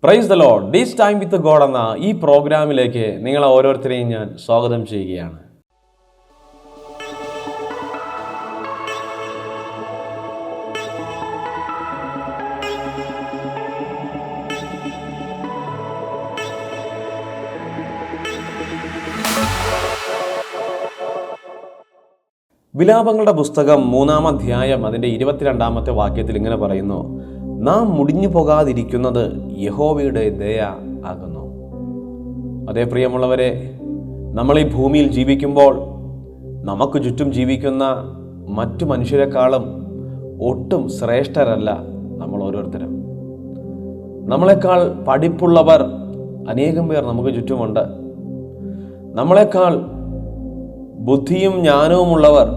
Praise the Lord. This time with God എന്ന ഈ പ്രോഗ്രാമിലേക്ക് നിങ്ങൾ ഓരോരുത്തരെയും ഞാൻ സ്വാഗതം ചെയ്യുകയാണ്. വിലാപങ്ങളുടെ പുസ്തകം 3-ാം അധ്യായം അതിൻ്റെ 22-ാമത്തെ വാക്യത്തിൽ ഇങ്ങനെ പറയുന്നു: നാം മുടിഞ്ഞു പോകാതിരിക്കുന്നത് യഹോവയുടെ ദയ ആകുന്നു. അതേ പ്രിയമുള്ളവരെ, നമ്മൾ ഈ ഭൂമിയിൽ ജീവിക്കുമ്പോൾ നമുക്ക് ചുറ്റും ജീവിക്കുന്ന മറ്റു മനുഷ്യരെക്കാളും ഒട്ടും ശ്രേഷ്ഠരല്ല നമ്മൾ ഓരോരുത്തരും. നമ്മളെക്കാൾ പഠിപ്പുള്ളവർ അനേകം പേർ നമുക്ക് ചുറ്റുമുണ്ട്. നമ്മളെക്കാൾ ബുദ്ധിയും ജ്ഞാനവുമുള്ളവർ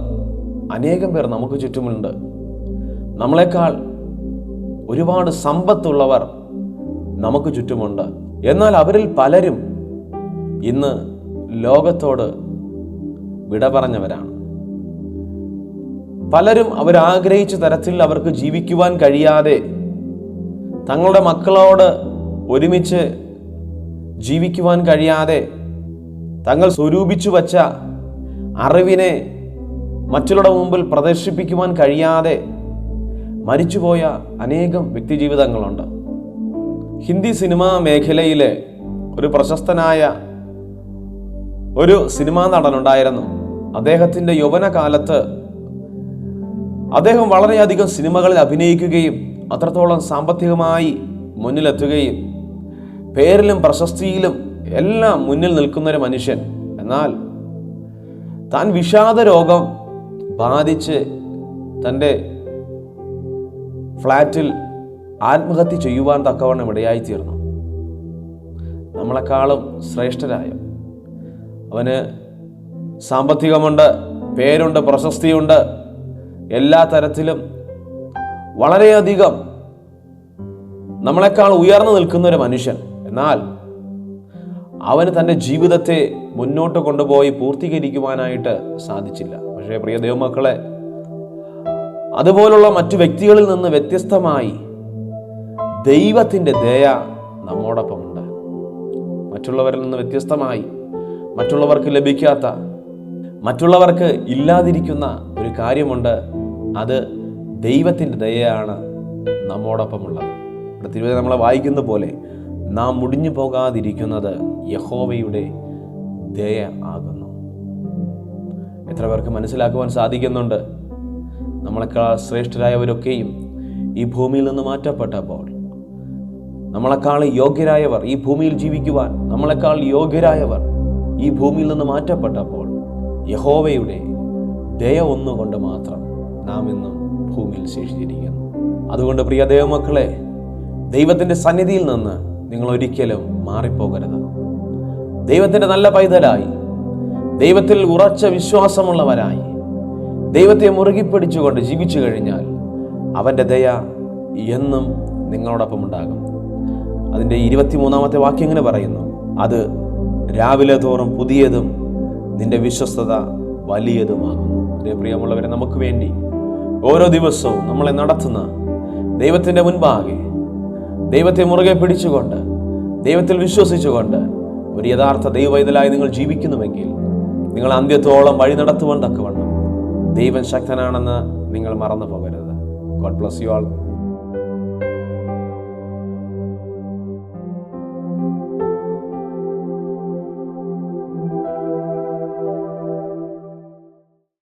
അനേകം പേർ നമുക്ക് ചുറ്റുമുണ്ട്. നമ്മളെക്കാൾ ഒരുപാട് സമ്പത്തുള്ളവർ നമുക്ക് ചുറ്റുമുണ്ട്. എന്നാൽ അവരിൽ പലരും ഇന്ന് ലോകത്തോട് വിട പറഞ്ഞവരാണ്. പലരും അവരാഗ്രഹിച്ച തരത്തിൽ അവർക്ക് ജീവിക്കുവാൻ കഴിയാതെ തങ്ങളുടെ മക്കളോട് ഒരുമിച്ച് ജീവിക്കുവാൻ കഴിയാതെ തങ്ങൾ സ്വരൂപിച്ചു വച്ച അറിവിനെ മറ്റുള്ളവരുടെ മുമ്പിൽ പ്രദർശിപ്പിക്കുവാൻ കഴിയാതെ മരിച്ചുപോയ അനേകം വ്യക്തിജീവിതങ്ങളുണ്ട്. ഹിന്ദി സിനിമാ മേഖലയിലെ ഒരു പ്രശസ്തനായ ഒരു സിനിമാ നടനുണ്ടായിരുന്നു. അദ്ദേഹത്തിൻ്റെ യൗവനകാലത്ത് അദ്ദേഹം വളരെയധികം സിനിമകളിൽ അഭിനയിക്കുകയും അത്രത്തോളം സാമ്പത്തികമായി മുന്നിലെത്തുകയും പേരിലും പ്രശസ്തിയിലും എല്ലാം മുന്നിൽ നിൽക്കുന്നൊരു മനുഷ്യൻ. എന്നാൽ താൻ വിഷാദ രോഗം ബാധിച്ച് തൻ്റെ ഫ്ലാറ്റിൽ ആത്മഹത്യ ചെയ്യുവാൻ തക്കവണ്ണം ഇടയായിത്തീർന്നു. നമ്മളെക്കാളും ശ്രേഷ്ഠരായ അവന് സാമ്പത്തികമുണ്ട്, പേരുണ്ട്, പ്രശസ്തിയുണ്ട്, എല്ലാ തരത്തിലും വളരെയധികം നമ്മളെക്കാൾ ഉയർന്നു നിൽക്കുന്നൊരു മനുഷ്യൻ. എന്നാൽ അവന് തൻ്റെ ജീവിതത്തെ മുന്നോട്ട് കൊണ്ടുപോയി പൂർത്തീകരിക്കുവാനായിട്ട് സാധിച്ചില്ല. പക്ഷേ പ്രിയ ദൈവമക്കളെ, അതുപോലുള്ള മറ്റു വ്യക്തികളിൽ നിന്ന് വ്യത്യസ്തമായി ദൈവത്തിൻ്റെ ദയ നമ്മോടൊപ്പമുണ്ട്. മറ്റുള്ളവരിൽ നിന്ന് വ്യത്യസ്തമായി മറ്റുള്ളവർക്ക് ലഭിക്കാത്ത, മറ്റുള്ളവർക്ക് ഇല്ലാതിരിക്കുന്ന ഒരു കാര്യമുണ്ട്. അത് ദൈവത്തിൻ്റെ ദയയാണ് നമ്മോടൊപ്പമുള്ളത്. ഇവിടെ തിരുവചനം നമ്മളെ വായിക്കുന്ന പോലെ നാം മുടിഞ്ഞു പോകാതിരിക്കുന്നത് യഹോവയുടെ ദയ ആകുന്നു. എത്ര പേർക്ക് മനസ്സിലാക്കുവാൻ സാധിക്കുന്നുണ്ട്? നമ്മളെക്കാൾ ശ്രേഷ്ഠരായവരൊക്കെയും ഈ ഭൂമിയിൽ നിന്ന് മാറ്റപ്പെട്ടപ്പോൾ നമ്മളെക്കാൾ യോഗ്യരായവർ ഈ ഭൂമിയിൽ ജീവിക്കുവാൻ നമ്മളെക്കാൾ യോഗ്യരായവർ ഈ ഭൂമിയിൽ നിന്ന് മാറ്റപ്പെട്ടപ്പോൾ യഹോവയുടെ ദയ ഒന്നുകൊണ്ട് മാത്രം നാം ഇന്നും ഭൂമിയിൽ ശേഷിച്ചിരിക്കുന്നു. അതുകൊണ്ട് പ്രിയ ദൈവമക്കളെ, ദൈവത്തിൻ്റെ സന്നിധിയിൽ നിന്ന് നിങ്ങൾ ഒരിക്കലും മാറിപ്പോകരുത്. ദൈവത്തിൻ്റെ നല്ല പൈതലായി, ദൈവത്തിൽ ഉറച്ച വിശ്വാസമുള്ളവരായി, ദൈവത്തെ മുറുകി പിടിച്ചുകൊണ്ട് ജീവിച്ചു കഴിഞ്ഞാൽ അവൻ്റെ ദയ എന്നും നിങ്ങളോടൊപ്പം ഉണ്ടാകും. അതിൻ്റെ 23-ാമത്തെ വാക്യം ഇങ്ങനെ പറയുന്നു: അത് രാവിലെ തോറും പുതിയതും നിന്റെ വിശ്വസ്തത വലിയതുമാകുന്നു. അതേ പ്രിയമുള്ളവരെ, നമുക്ക് വേണ്ടി ഓരോ ദിവസവും നമ്മളെ നടത്തുന്ന ദൈവത്തിൻ്റെ മുൻപാകെ ദൈവത്തെ മുറുകെ പിടിച്ചുകൊണ്ട് ദൈവത്തിൽ വിശ്വസിച്ചുകൊണ്ട് ഒരു യഥാർത്ഥ ദൈവവൈതലായി നിങ്ങൾ ജീവിക്കുന്നുവെങ്കിൽ നിങ്ങൾ അന്ത്യത്തോളം വഴി നടത്തുവാൻ തക്കവണ്ണം ദൈവം ശക്തനാണെന്ന് നിങ്ങൾ മറന്നു പോകരുത്. God bless you all.